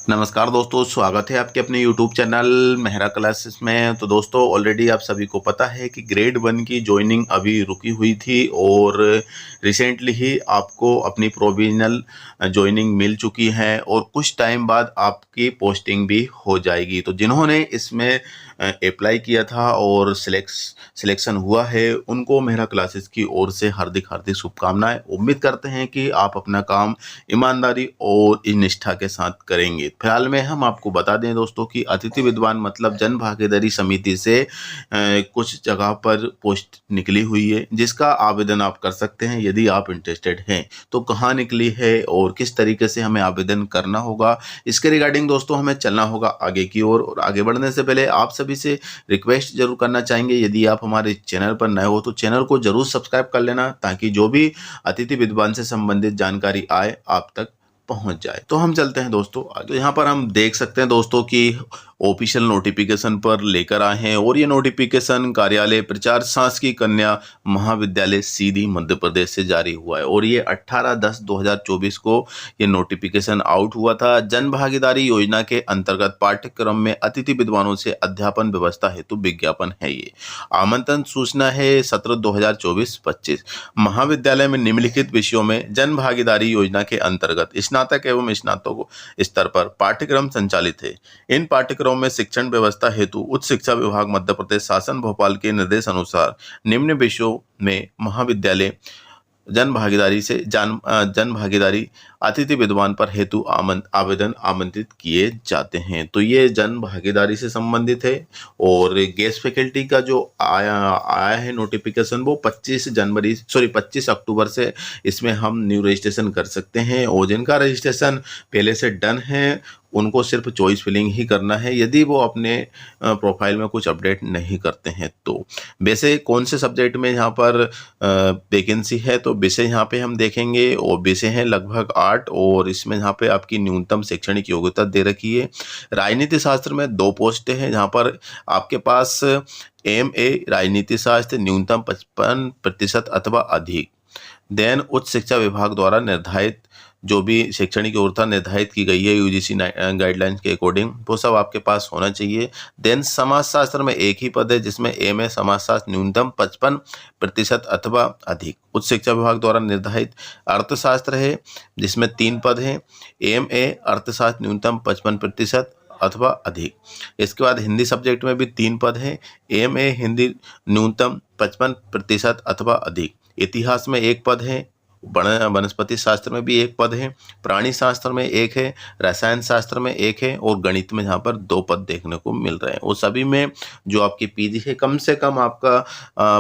नमस्कार दोस्तों, स्वागत है आपके अपने YouTube चैनल मेहरा क्लासेस में। तो दोस्तों ऑलरेडी आप सभी को पता है कि ग्रेड 1 की जॉइनिंग अभी रुकी हुई थी और रिसेंटली ही आपको अपनी प्रोविजनल जॉइनिंग मिल चुकी है और कुछ टाइम बाद आपकी पोस्टिंग भी हो जाएगी। तो जिन्होंने इसमें अप्लाई किया था और सिलेक्शन हुआ है, उनको मेहरा क्लासेस की ओर से हार्दिक हार्दिक शुभकामनाएं। उम्मीद करते हैं कि आप अपना काम ईमानदारी और निष्ठा के साथ करेंगे। फिलहाल में हम आपको बता दें दोस्तों कि अतिथि विद्वान मतलब जन भागीदारी समिति से कुछ जगह पर पोस्ट निकली हुई है, जिसका आवेदन आप कर सकते हैं यदि आप इंटरेस्टेड हैं। तो कहाँ निकली है और किस तरीके से हमें आवेदन करना होगा, इसके रिगार्डिंग दोस्तों हमें चलना होगा आगे की ओर। और आगे बढ़ने से पहले आप सभी से रिक्वेस्ट जरूर करना चाहेंगे, यदि आप हमारे चैनल पर नए हो तो चैनल को जरूर सब्सक्राइब कर लेना, ताकि जो भी अतिथि विद्वान से संबंधित जानकारी आए आप तक पहुंच जाए। तो हम चलते हैं दोस्तों। तो यहाँ पर हम देख सकते हैं दोस्तों कि ऑफिशियल नोटिफिकेशन पर लेकर आए हैं और ये नोटिफिकेशन कार्यालय प्रचार शासकीय कन्या महाविद्यालय सीधी मध्य प्रदेश से जारी हुआ है और ये 18/10/2024 को ये नोटिफिकेशन आउट हुआ था। जन भागीदारी योजना के अंतर्गत पाठ्यक्रम में अतिथि विद्वानों से अध्यापन व्यवस्था हेतु विज्ञापन है। ये आमंत्रण सूचना है सत्र 2024-25। महाविद्यालय में निम्नलिखित विषयों में जन भागीदारी योजना के अंतर्गत स्नातक एवं स्नातक स्तर पर पाठ्यक्रम संचालित है। इन पाठ्यक्रमों में शिक्षण व्यवस्था हेतु उच्च शिक्षा विभाग मध्य प्रदेश शासन भोपाल के निर्देश अनुसार निम्न विषयों में महाविद्यालय जन भागीदारी अतिथि विद्वान पर हेतु आवेदन आमंत्रित किए जाते हैं। तो ये जन भागीदारी से संबंधित है। और गेस्ट फैकल्टी का जो आया है नोटिफिकेशन, वो 25 अक्टूबर से इसमें हम न्यू रजिस्ट्रेशन कर सकते हैं। और जिनका रजिस्ट्रेशन पहले से डन है उनको सिर्फ चॉइस फिलिंग ही करना है, यदि वो अपने प्रोफाइल में कुछ अपडेट नहीं करते हैं तो। वैसे कौन से सब्जेक्ट में यहाँ पर वैकेंसी है, तो विषय यहाँ पे हम देखेंगे और विषय हैं लगभग 8 और इसमें यहाँ पे आपकी न्यूनतम शैक्षणिक योग्यता दे रखी है। राजनीति शास्त्र में 2 पोस्ट हैं, जहाँ पर आपके पास MA राजनीति शास्त्र न्यूनतम 55% अथवा अधिक। देन उच्च शिक्षा विभाग द्वारा निर्धारित जो भी शैक्षणिक योग्यता निर्धारित की गई है UGC गाइडलाइंस के अकॉर्डिंग, वो सब आपके पास होना चाहिए। देन समाजशास्त्र में एक ही पद है, जिसमें MA समाजशास्त्र न्यूनतम 55% अथवा अधिक। उच्च शिक्षा विभाग द्वारा निर्धारित अर्थशास्त्र है, जिसमें 3 पद हैं, MA अर्थशास्त्र न्यूनतम 55% अथवा अधिक। इसके बाद हिंदी सब्जेक्ट में भी 3 पद हैं, MA हिंदी न्यूनतम 55% अथवा अधिक। इतिहास में 1 पद है, वनस्पति शास्त्र में भी 1 पद है, प्राणी शास्त्र में 1 है, रसायन शास्त्र में 1 है और गणित में यहाँ पर 2 पद देखने को मिल रहे हैं। और सभी में जो आपकी PG है कम से कम आपका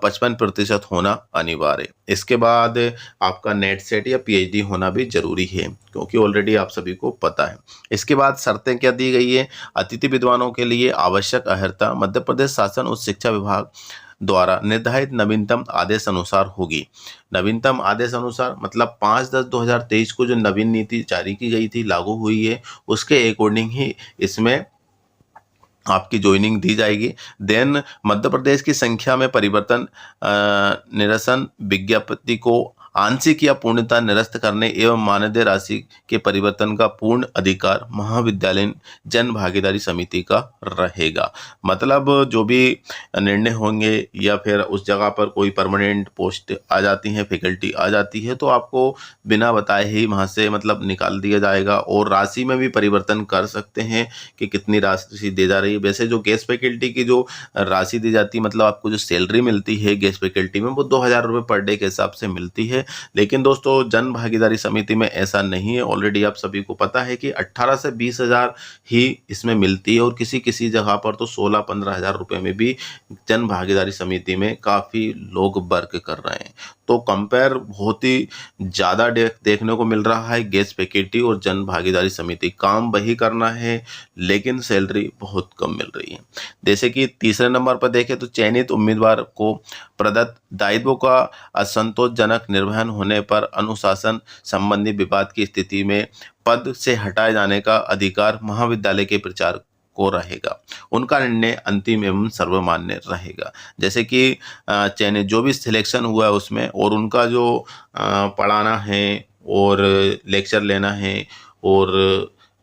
55% होना अनिवार्य है। इसके बाद आपका नेट सेट या PhD होना भी जरूरी है, क्योंकि ऑलरेडी आप सभी को पता है। इसके बाद शर्तें क्या दी गई है, अतिथि विद्वानों के लिए आवश्यक अर्हता मध्य प्रदेश शासन उच्च शिक्षा विभाग द्वारा निर्धारित नवीनतम आदेश अनुसार होगी। नवीनतम आदेश अनुसार मतलब 5/10/2023 को जो नवीन नीति जारी की गई थी, लागू हुई है, उसके अकॉर्डिंग ही इसमें आपकी ज्वाइनिंग दी जाएगी। देन मध्य प्रदेश की संख्या में परिवर्तन निरसन विज्ञप्ति को आंशिक या पूर्णतः निरस्त करने एवं मानदेय राशि के परिवर्तन का पूर्ण अधिकार महाविद्यालय जन भागीदारी समिति का रहेगा। मतलब जो भी निर्णय होंगे या फिर उस जगह पर कोई परमानेंट पोस्ट आ जाती है, फैकल्टी आ जाती है, तो आपको बिना बताए ही वहाँ से मतलब निकाल दिया जाएगा। और राशि में भी परिवर्तन कर सकते हैं कि कितनी राशि दी जा रही है। वैसे जो गेस्ट फैकल्टी की जो राशि दी जाती है, मतलब आपको जो सैलरी मिलती है गेस्ट फैकल्टी में, वो 2000 रुपये पर डे के हिसाब से मिलती है। लेकिन दोस्तों जन भागीदारी समिति में ऐसा नहीं है। ऑलरेडी आप सभी को पता है कि 18 से 20 हज़ार ही इसमें मिलती है और किसी किसी जगह पर तो 16-15 हज़ार रुपये में भी जन भागीदारी समिति में काफ़ी लोग वर्क कर रहे हैं। तो कंपेयर बहुत ही ज़्यादा देखने को मिल रहा है गेस्ट फैकल्टी और जन भागीदारी समिति। काम वही करना है लेकिन सैलरी बहुत कम मिल रही है। जैसे कि तीसरे नंबर पर देखें तो चयनित उम्मीदवार को प्रदत्त दायित्वों का असंतोषजनक निर्वहन होने पर अनुशासन संबंधी विवाद की स्थिति में पद से हटाए जाने का अधिकार महाविद्यालय के प्रचारक को रहेगा। उनका निर्णय अंतिम एवं सर्वमान्य रहेगा। जैसे कि चयनित जो भी सिलेक्शन हुआ है उसमें, और उनका जो पढ़ाना है और लेक्चर लेना है और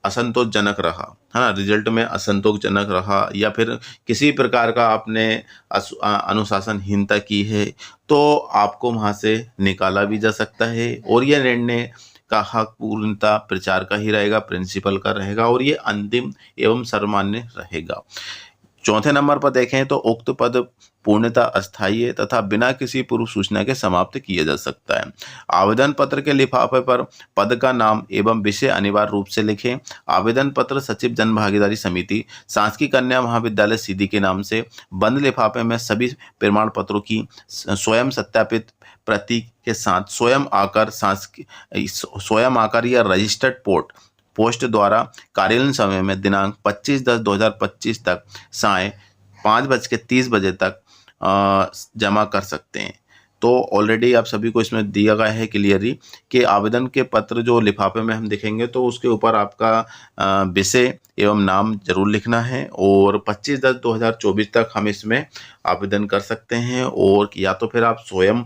असंतोषजनक रहा, है ना, रिजल्ट में असंतोषजनक रहा, या फिर किसी प्रकार का आपने अनुशासनहीनता की है, तो आपको वहाँ से निकाला भी जा सकता है। और यह निर्णय का हक पूर्णतः प्रचार का ही रहेगा, प्रिंसिपल का रहेगा, और ये अंतिम एवं सर्वमान्य रहेगा। चौथे नंबर पर देखें तो उक्त पद पूर्णतः अस्थायी है तथा बिना किसी पूर्व सूचना के समाप्त किया जा सकता है। आवेदन पत्र के लिफाफे पर पद का नाम एवं विषय अनिवार्य रूप से लिखें। आवेदन पत्र सचिव जन भागीदारी समिति शासकीय कन्या महाविद्यालय सीधी के नाम से बंद लिफाफे में सभी प्रमाण पत्रों की स्वयं सत्यापित प्रति के साथ स्वयं आकर या रजिस्टर्ड पोस्ट द्वारा कार्यालयीन समय में दिनांक 25/10/2025 तक साय 5:30 तक जमा कर सकते हैं। तो ऑलरेडी आप सभी को इसमें दिया गया है क्लियरली कि आवेदन के पत्र जो लिफाफे में हम दिखेंगे तो उसके ऊपर आपका विषय एवं नाम जरूर लिखना है, और 25/10/2024 तक हम इसमें आवेदन कर सकते हैं, और या तो फिर आप स्वयं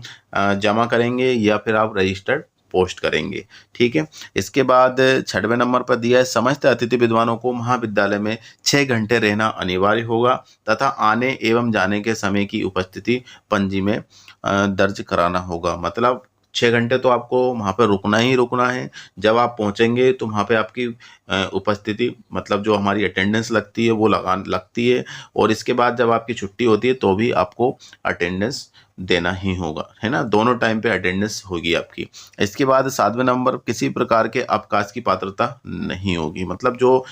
जमा करेंगे या फिर आप रजिस्टर्ड पोस्ट करेंगे। ठीक है। इसके बाद 6वें नंबर पर दिया है समस्त अतिथि विद्वानों को महाविद्यालय में 6 घंटे रहना अनिवार्य होगा तथा आने एवं जाने के समय की उपस्थिति पंजी में दर्ज कराना होगा। मतलब 6 घंटे तो आपको वहाँ पे रुकना ही रुकना है। जब आप पहुँचेंगे तो वहाँ पे आपकी उपस्थिति, मतलब जो हमारी अटेंडेंस लगती है वो लगती है, और इसके बाद जब आपकी छुट्टी होती है तो भी आपको अटेंडेंस देना ही होगा, है ना, दोनों टाइम पे अटेंडेंस होगी आपकी। इसके बाद 7वें नंबर, किसी प्रकार के अवकाश की पात्रता नहीं होगी। मतलब जो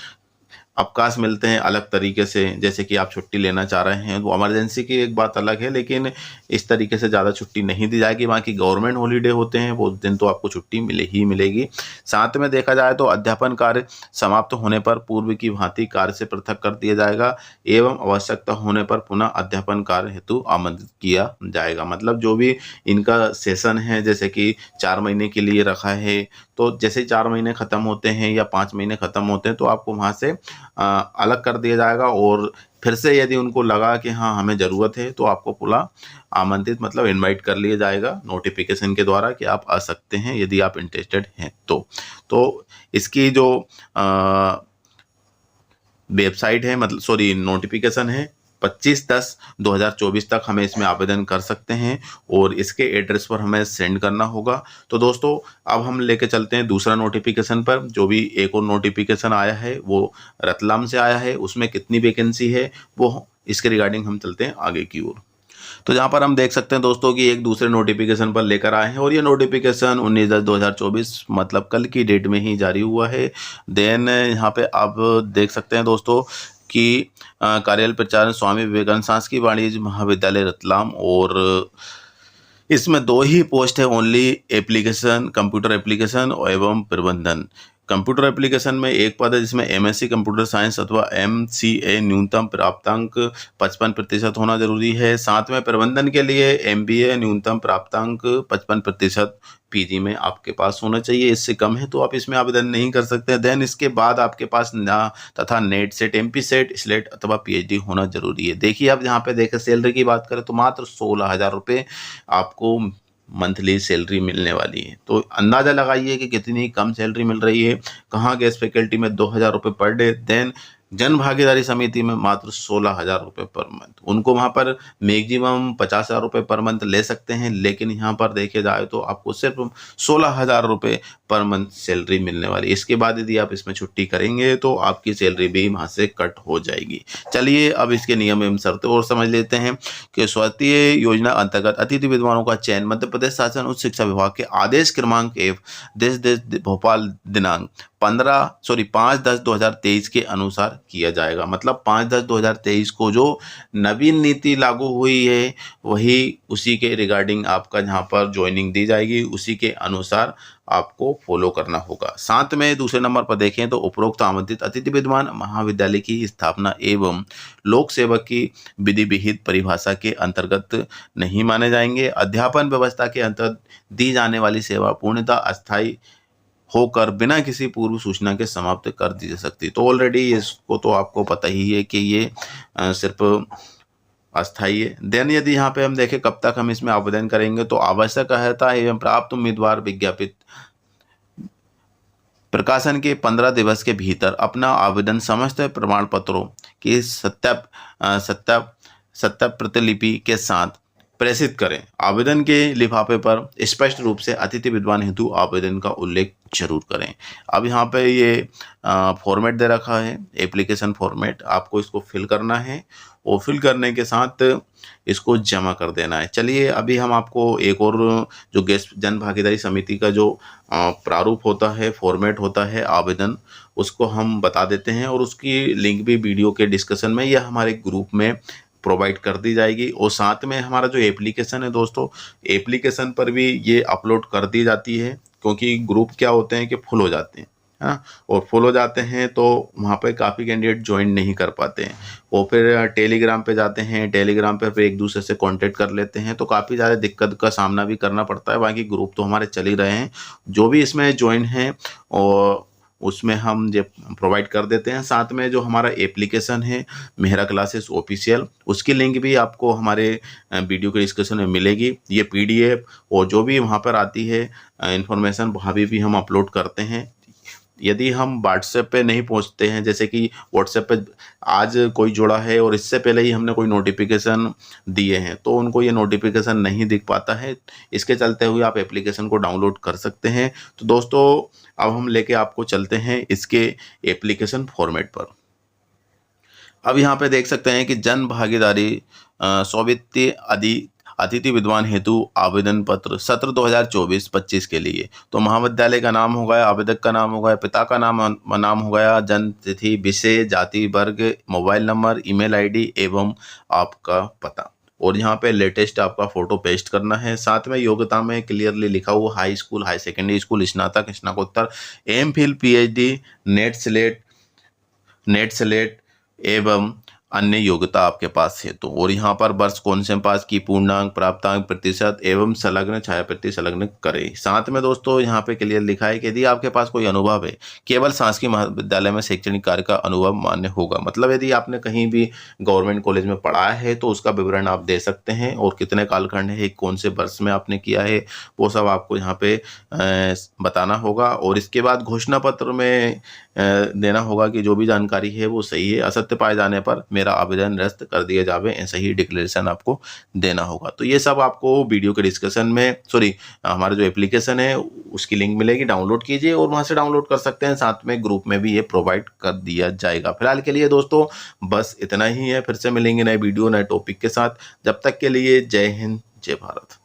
अवकाश मिलते हैं अलग तरीके से, जैसे कि आप छुट्टी लेना चाह रहे हैं, वो इमरजेंसी की एक बात अलग है, लेकिन इस तरीके से ज़्यादा छुट्टी नहीं दी जाएगी। बाकी गवर्नमेंट हॉलीडे होते हैं वो दिन तो आपको छुट्टी मिलेगी। साथ में देखा जाए तो अध्यापन कार्य समाप्त होने पर पूर्व की भांति कार्य से पृथक कर दिया जाएगा एवं आवश्यकता होने पर पुनः अध्यापन कार्य हेतु आमंत्रित किया जाएगा। मतलब जो भी इनका सेशन है, जैसे कि 4 महीने के लिए रखा है, तो जैसे ही 4 महीने ख़त्म होते हैं या 5 महीने ख़त्म होते हैं तो आपको वहाँ से अलग कर दिया जाएगा, और फिर से यदि उनको लगा कि हाँ हमें ज़रूरत है तो आपको पुनः आमंत्रित, मतलब इनवाइट कर लिया जाएगा नोटिफिकेशन के द्वारा कि आप आ सकते हैं यदि आप इंटरेस्टेड हैं तो इसकी जो वेबसाइट है, मतलब सॉरी नोटिफिकेशन है, 25/10/2024 तक हमें इसमें आवेदन कर सकते हैं, और इसके एड्रेस पर हमें सेंड करना होगा। तो दोस्तों अब हम लेके चलते हैं दूसरा नोटिफिकेशन पर। जो भी एक और नोटिफिकेशन आया है वो रतलाम से आया है, उसमें कितनी वैकेंसी है वो इसके रिगार्डिंग हम चलते हैं आगे की ओर। तो यहाँ पर हम देख सकते हैं दोस्तों कि एक दूसरे नोटिफिकेशन पर लेकर आए हैं, और ये नोटिफिकेशन 19/10/2024 मतलब कल की डेट में ही जारी हुआ है। देन यहाँ पे आप देख सकते हैं दोस्तों कि कार्यालय प्रचार स्वामी विवेकानंद शासकीय वाणिज्य महाविद्यालय रतलाम, और इसमें 2 ही पोस्ट है ओनली, एप्लीकेशन, कंप्यूटर एप्लीकेशन एवं प्रबंधन। कंप्यूटर एप्लीकेशन में एक पद है जिसमें एमएससी कंप्यूटर साइंस अथवा एमसीए न्यूनतम प्राप्तांक 55% होना जरूरी है। साथ में प्रबंधन के लिए एमबीए न्यूनतम प्राप्तांक 55% पीजी में आपके पास होना चाहिए। इससे कम है तो आप इसमें आवेदन नहीं कर सकते। देन इसके बाद आपके पास तथा net set, MP set, slate अथवा पीएचडी होना जरूरी है। देखिए अब यहाँ पे देखें सैलरी की बात करें तो मात्र 16,000 रुपये आपको मंथली सैलरी मिलने वाली है। तो अंदाज़ा लगाइए कि कितनी कम सैलरी मिल रही है। कहाँ गेस्ट फैकल्टी में 2,000 रुपये पर डे, देन जन भागीदारी समिति में मात्र 16,000 रुपये पर मंथ। उनको वहाँ पर मैक्सिमम 50,000 रुपये पर मंथ ले सकते हैं, लेकिन यहाँ पर देखे जाए तो आपको सिर्फ 16,000 रुपये पर मंथ सैलरी मिलने वाली। इसके बाद यदि आप इसमें छुट्टी करेंगे तो आपकी सैलरी भी वहाँ से कट हो जाएगी। चलिए अब इसके नियम एवं शर्तें और समझ लेते हैं कि स्वास्थ्य योजना अंतर्गत अतिथि विद्वानों का चयन मध्य प्रदेश शासन उच्च शिक्षा विभाग के आदेश क्रमांक F देश भोपाल दिनांक 5/10/2023 के अनुसार किया जाएगा। मतलब 5/10/2023 को जो नवीन नीति लागू हुई है वही उसी के रिगार्डिंग आपका जहाँ पर ज्वाइनिंग दी जाएगी, उसी के अनुसार आपको फॉलो करना होगा। साथ में दूसरे नंबर पर देखें तो उपरोक्त आमंत्रित अतिथि विद्वान महाविद्यालय की स्थापना एवं लोक सेवक की विधि विहित परिभाषा के अंतर्गत नहीं माने जाएंगे। अध्यापन व्यवस्था के अंतर्गत दी जाने वाली सेवा पूर्णतः अस्थायी होकर बिना किसी पूर्व सूचना के समाप्त कर दी जा सकती। तो ऑलरेडी इसको तो आपको पता ही है कि ये सिर्फ अस्थायी है। देन यदि यहाँ पे हम देखें कब तक हम इसमें आवेदन करेंगे तो आवश्यक अर्हता एवं प्राप्त उम्मीदवार विज्ञापित प्रकाशन के 15 दिवस के भीतर अपना आवेदन समस्त प्रमाण पत्रों की सत्या प्रतिलिपि के साथ प्रेषित करें। आवेदन के लिफाफे पर स्पष्ट रूप से अतिथि विद्वान हेतु आवेदन का उल्लेख जरूर करें। अब यहाँ पे ये फॉर्मेट दे रखा है, एप्लीकेशन फॉर्मेट, आपको इसको फिल करना है और फिल करने के साथ इसको जमा कर देना है। चलिए अभी हम आपको एक और जो गेस्ट जन भागीदारी समिति का जो प्रारूप होता है, फॉर्मेट होता है आवेदन, उसको हम बता देते हैं और उसकी लिंक भी वीडियो के डिस्कशन में या हमारे ग्रुप में प्रोवाइड कर दी जाएगी। और साथ में हमारा जो एप्लीकेशन है दोस्तों, एप्लीकेशन पर भी ये अपलोड कर दी जाती है, क्योंकि ग्रुप क्या होते हैं कि फुल हो जाते हैं, हाँ, और फुल हो जाते हैं तो वहाँ पे काफ़ी कैंडिडेट ज्वाइन नहीं कर पाते हैं। वो फिर टेलीग्राम पे जाते हैं, टेलीग्राम पे फिर एक दूसरे से कांटेक्ट कर लेते हैं, तो काफ़ी ज़्यादा दिक्कत का सामना भी करना पड़ता है। बाकी ग्रुप तो हमारे चल ही रहे हैं, जो भी इसमें ज्वाइन हैं और उसमें हम ये प्रोवाइड कर देते हैं। साथ में जो हमारा एप्लीकेशन है मेहरा क्लासेस ऑफिशियल, उसकी लिंक भी आपको हमारे वीडियो के डिस्कशन में मिलेगी। ये पीडीएफ और जो भी वहाँ पर आती है इंफॉर्मेशन वहाँ भी हम अपलोड करते हैं। यदि हम व्हाट्सएप पे नहीं पहुंचते हैं, जैसे कि व्हाट्सएप पे आज कोई जुड़ा है और इससे पहले ही हमने कोई नोटिफिकेशन दिए हैं, तो उनको ये नोटिफिकेशन नहीं दिख पाता है। इसके चलते हुए आप एप्लीकेशन को डाउनलोड कर सकते हैं। तो दोस्तों अब हम लेके आपको चलते हैं इसके एप्लीकेशन फॉर्मेट पर। अब यहाँ पे देख सकते हैं कि जन भागीदारी सौवित्तीय अतिथि विद्वान हेतु आवेदन पत्र सत्र 2024-25 के लिए, तो महाविद्यालय का नाम हो गया, आवेदक का नाम हो गया, पिता का नाम हो गया, जन्म तिथि, विषय, जाति, वर्ग, मोबाइल नंबर, ईमेल आईडी एवं आपका पता। और यहाँ पे लेटेस्ट आपका फोटो पेस्ट करना है। साथ में योग्यता में क्लियरली लिखा हुआ high school, high secondary school, स्नातक, स्नातकोत्तर, एमफिल, पीएचडी, नेट स्लेट एवं अन्य योग्यता आपके पास है तो। और यहाँ पर वर्ष कौन से पास की, पूर्णांक, प्राप्तांक, प्रतिशत एवं संलग्न छायाप्रति संलग्न करें। साथ में दोस्तों यहाँ पे क्लियर लिखा है कि यदि आपके पास कोई अनुभव है, केवल शासकीय महाविद्यालय में शैक्षणिक कार्य का अनुभव मान्य होगा। मतलब यदि आपने कहीं भी गवर्नमेंट कॉलेज में पढ़ा है तो उसका विवरण आप दे सकते हैं, और कितने कालखंड है, कौन से वर्ष में आपने किया है, वो सब आपको यहाँ पे बताना होगा। और इसके बाद घोषणा पत्र में देना होगा कि जो भी जानकारी है वो सही है, असत्य पाए जाने पर मेरा आवेदन निरस्त कर दिया जावे, ऐसा ही डिक्लेरेशन आपको देना होगा। तो ये सब आपको वीडियो के डिस्कशन में, हमारा जो एप्लीकेशन है उसकी लिंक मिलेगी, डाउनलोड कीजिए और वहां से डाउनलोड कर सकते हैं। साथ में ग्रुप में भी ये प्रोवाइड कर दिया जाएगा। फिलहाल के लिए दोस्तों बस इतना ही है, फिर से मिलेंगे नए वीडियो नए टॉपिक के साथ। जब तक के लिए जय हिंद, जय भारत।